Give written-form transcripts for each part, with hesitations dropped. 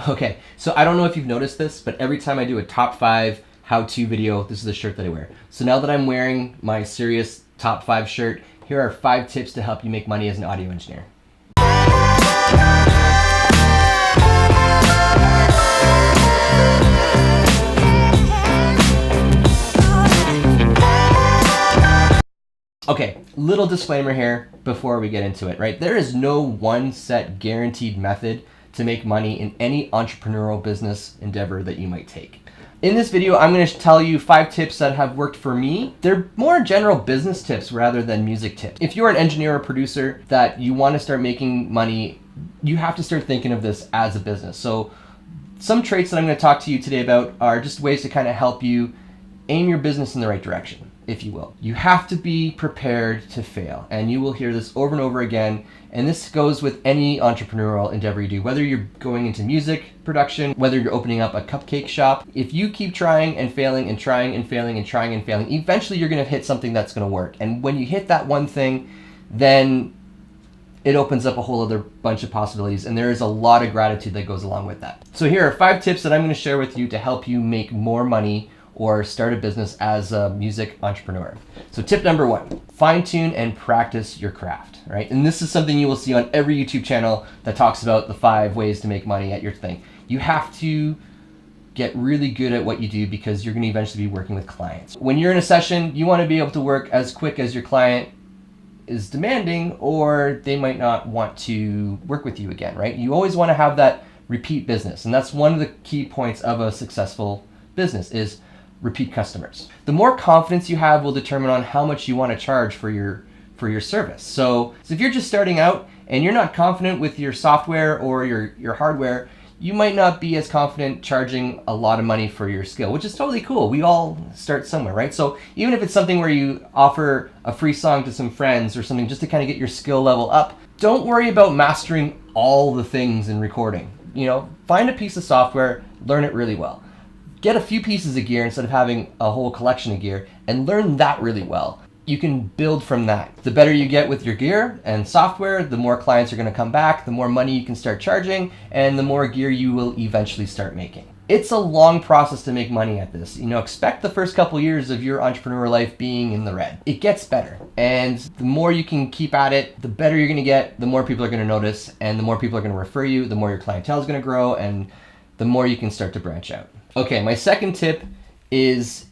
Okay, so I don't know if you've noticed this, but every time I do a top 5 how-to video, this is the shirt that I wear. So now that I'm wearing my serious top 5 shirt, here are 5 tips to help you make money as an audio engineer. Okay, little disclaimer here before we get into it, right? There is no one set guaranteed method to make money in any entrepreneurial business endeavor that you might take. In this video, I'm going to tell you 5 tips that have worked for me. They're more general business tips rather than music tips. If you're an engineer or producer that you want to start making money, you have to start thinking of this as a business. So some traits that I'm going to talk to you today about are just ways to kind of help you aim your business in the right direction, if you will. You have to be prepared to fail, and you will hear this over and over again. And this goes with any entrepreneurial endeavor you do, whether you're going into music production, whether you're opening up a cupcake shop. If you keep trying and failing and trying and failing and trying and failing, eventually you're going to hit something that's going to work. And when you hit that one thing, then it opens up a whole other bunch of possibilities, and there is a lot of gratitude that goes along with that. So here are 5 tips that I'm going to share with you to help you make more money or start a business as a music entrepreneur. So tip number 1, fine tune and practice your craft, right? And this is something you will see on every YouTube channel that talks about the 5 ways to make money at your thing. You have to get really good at what you do because you're gonna eventually be working with clients. When you're in a session, you wanna be able to work as quick as your client is demanding, or they might not want to work with you again, right? You always wanna have that repeat business. And that's one of the key points of a successful business is repeat customers. The more confidence you have will determine on how much you want to charge for your service. So if you're just starting out and you're not confident with your software or your hardware, you might not be as confident charging a lot of money for your skill, which is totally cool. We all start somewhere, right? So even if it's something where you offer a free song to some friends or something just to kind of get your skill level up, don't worry about mastering all the things in recording. Find a piece of software, learn it really well. Get a few pieces of gear instead of having a whole collection of gear and learn that really well. You can build from that. The better you get with your gear and software, the more clients are going to come back, the more money you can start charging, and the more gear you will eventually start making. It's a long process to make money at this. Expect the first couple years of your entrepreneur life being in the red. It gets better. And the more you can keep at it, the better you're going to get, the more people are going to notice, and the more people are going to refer you, the more your clientele is going to grow, and the more you can start to branch out. Okay, my second tip is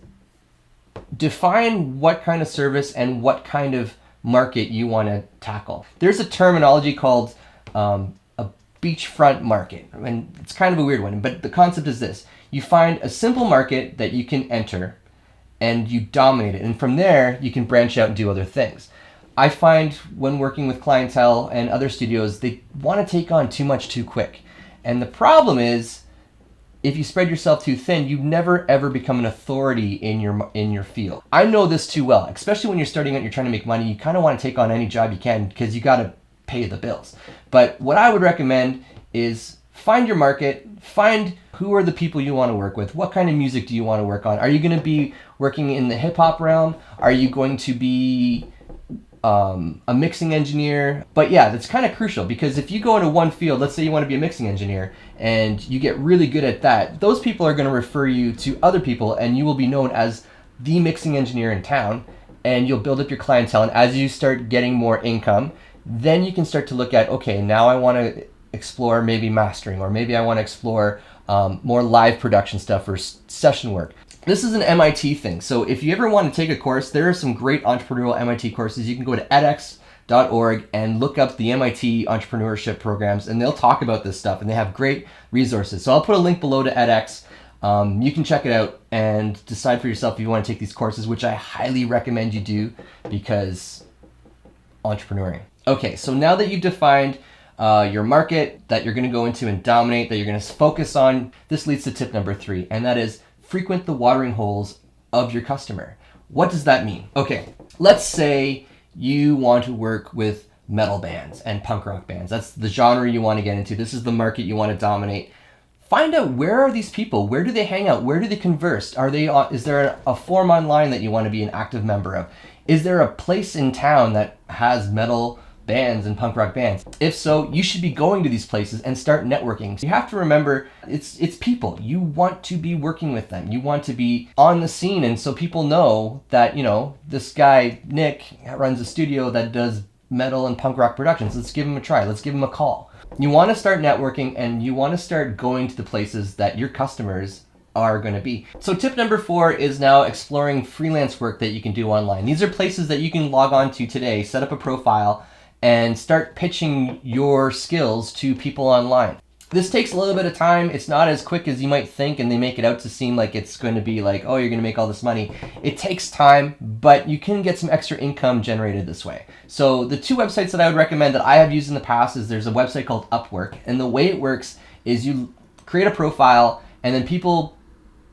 define what kind of service and what kind of market you want to tackle. There's a terminology called a beachfront market, and it's kind of a weird one, but the concept is this. You find a simple market that you can enter and you dominate it, and from there you can branch out and do other things. I find when working with clientele and other studios, they want to take on too much too quick. And the problem is, if you spread yourself too thin, you never ever become an authority in your field. I know this too well, especially when you're starting out, you're trying to make money, you kind of want to take on any job you can because you got to pay the bills. But what I would recommend is find your market, find who are the people you want to work with, what kind of music do you want to work on? Are you going to be working in the hip hop realm? Are you going to be a mixing engineer? But yeah, that's kind of crucial because if you go into one field, let's say you want to be a mixing engineer and you get really good at that, those people are going to refer you to other people and you will be known as the mixing engineer in town, and you'll build up your clientele. And as you start getting more income, then you can start to look at, okay, now I want to explore maybe mastering, or maybe I want to explore more live production stuff or session work. This is an MIT thing. So if you ever want to take a course, there are some great entrepreneurial MIT courses. You can go to edX.org and look up the MIT entrepreneurship programs, and they'll talk about this stuff, and they have great resources. So I'll put a link below to edX. You can check it out and decide for yourself if you want to take these courses, which I highly recommend you do because entrepreneuring. Okay, so now that you've defined your market that you're going to go into and dominate, that you're going to focus on, this leads to tip number 3, and that is frequent the watering holes of your customer. What does that mean? Okay, let's say you want to work with metal bands and punk rock bands. That's the genre you want to get into. This is the market you want to dominate. Find out, where are these people? Where do they hang out? Where do they converse? Is there a forum online that you want to be an active member of? Is there a place in town that has metal bands and punk rock bands? If so, you should be going to these places and start networking. You have to remember, it's people. You want to be working with them. You want to be on the scene, and so people know that, you know, this guy, Nick, runs a studio that does metal and punk rock productions. Let's give him a try. Let's give him a call. You want to start networking, and you want to start going to the places that your customers are going to be. So tip number 4 is now exploring freelance work that you can do online. These are places that you can log on to today, set up a profile, and start pitching your skills to people online. This takes a little bit of time. It's not as quick as you might think, and they make it out to seem like it's going to be like, oh, you're going to make all this money. It takes time, but you can get some extra income generated this way. So the 2 websites that I would recommend that I have used in the past is there's a website called Upwork, and the way it works is you create a profile, and then people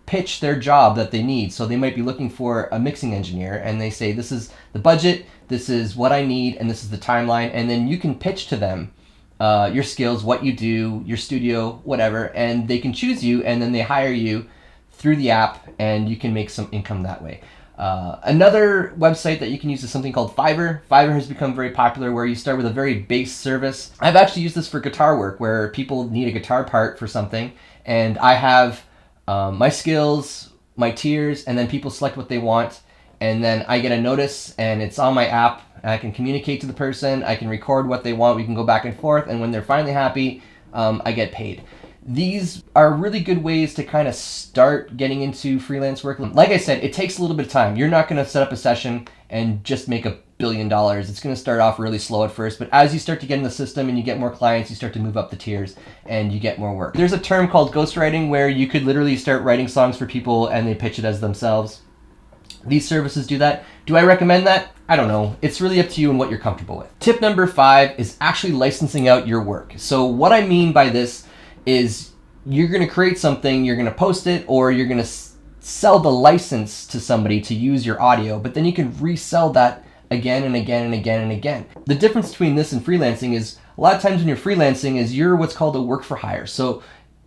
pitch their job that they need. So they might be looking for a mixing engineer, and they say, this is the budget, this is what I need, and this is the timeline. And then you can pitch to them your skills, what you do, your studio, whatever, and they can choose you, and then they hire you through the app, and you can make some income that way. Another website that you can use is something called Fiverr. Fiverr has become very popular, where you start with a very base service. I've actually used this for guitar work, where people need a guitar part for something, and I have my skills, my tiers, and then people select what they want, and then I get a notice, and it's on my app, and I can communicate to the person, I can record what they want, we can go back and forth, and when they're finally happy, I get paid. These are really good ways to kind of start getting into freelance work. Like I said, it takes a little bit of time. You're not going to set up a session and just make $1 billion. It's going to start off really slow at first, but as you start to get in the system and you get more clients, you start to move up the tiers and you get more work. There's a term called ghostwriting, where you could literally start writing songs for people and they pitch it as themselves. These services do that. Do I recommend that? I don't know. It's really up to you and what you're comfortable with. Tip number 5 is actually licensing out your work. So what I mean by this is you're going to create something, you're going to post it, or you're going to sell the license to somebody to use your audio, but then you can resell that again and again and again and again. The difference between this and freelancing is a lot of times when you're freelancing is you're what's called a work for hire. So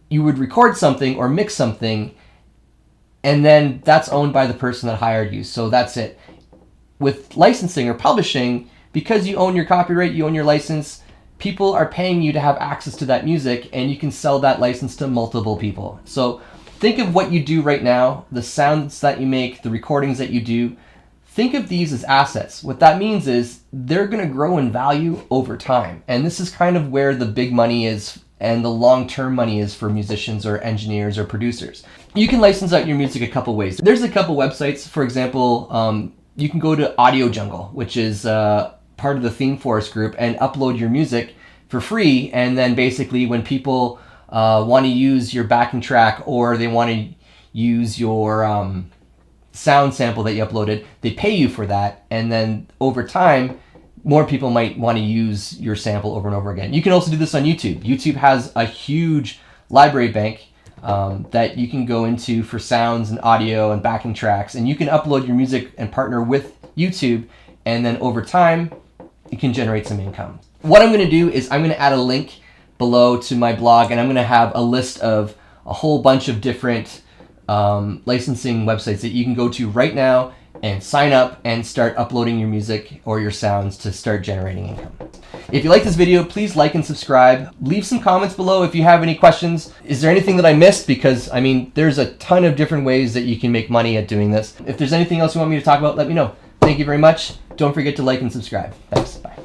you would record something or mix something, and then that's owned by the person that hired you. So that's it. With licensing or publishing, because you own your copyright, you own your license, people are paying you to have access to that music, and you can sell that license to multiple people. So think of what you do right now, the sounds that you make, the recordings that you do. Think of these as assets. What that means is they're going to grow in value over time. And this is kind of where the big money is and the long-term money is for musicians or engineers or producers. You can license out your music a couple ways. There's a couple websites. For example, you can go to Audio Jungle, which is part of the Theme Forest group, and upload your music for free. And then basically when people want to use your backing track, or they want to use your sound sample that you uploaded, they pay you for that. And then over time, more people might want to use your sample over and over again. You can also do this on YouTube. YouTube has a huge library bank that you can go into for sounds and audio and backing tracks, and you can upload your music and partner with YouTube, and then over time, you can generate some income. What I'm going to do is I'm going to add a link below to my blog, and I'm going to have a list of a whole bunch of different licensing websites that you can go to right now and sign up and start uploading your music or your sounds to start generating income. If you like this video, please like and subscribe. Leave some comments below if you have any questions. Is there anything that I missed? Because, I mean, there's a ton of different ways that you can make money at doing this. If there's anything else you want me to talk about, let me know. Thank you very much. Don't forget to like and subscribe. Thanks. Bye.